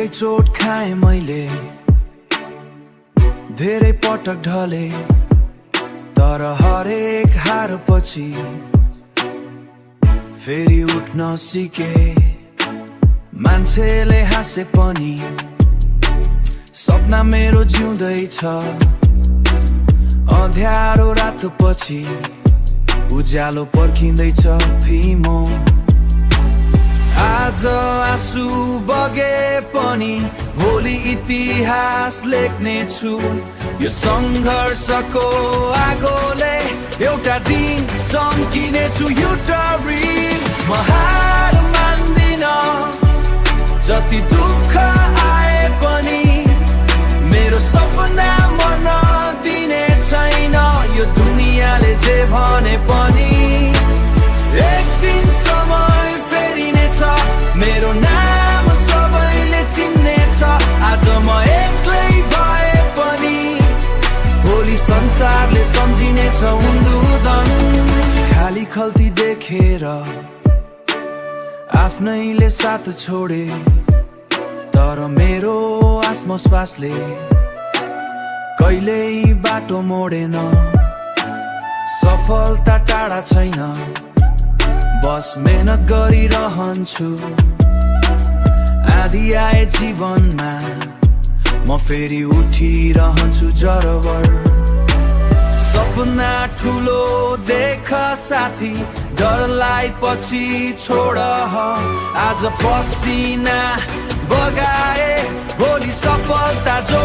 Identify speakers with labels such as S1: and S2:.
S1: चोट खाएँ मैले, धेरै पटक ढले, तर हरेक हार पछि फेरि उठ्न सिके। मान्छेले हाँसे पनि सपना मेरो जिउँदैछ, अँध्यारो रात पछि उज्यालो पर्खिँदैछ फिमो। आज आँसु बगे पनि भोलि इतिहास लेख्नेछु, यो सङ्घर्षको आगोले एउटा दिन चम्किनेछु। युटरी म हार मान्दिन, जति दुःख आए पनि मेरो सपना मन दिने छैन। यो दुनियाँले जे भने पनि एक दिन समय फेरिनेछ, मेरो नाम सबैले चिन्नेछ। आज म एक्लै भए पनि भोलि संसारले सम्झिनेछ उन्दुदन। खाली खल्ती देखेर आफ्नैले साथ छोडे, तर मेरो आत्मश्वासले कहिल्यै बाटो मोडेन। सफलता टाढा छैन, बस मेहनत गरिरहन्छु। आधी आए जीवनमा म फेरि उठिरहन्छु जरवर। सपना ठुलो देख साथी, डरलाई पछि छोड। आज पसिना बगाए भोलि सफलता जो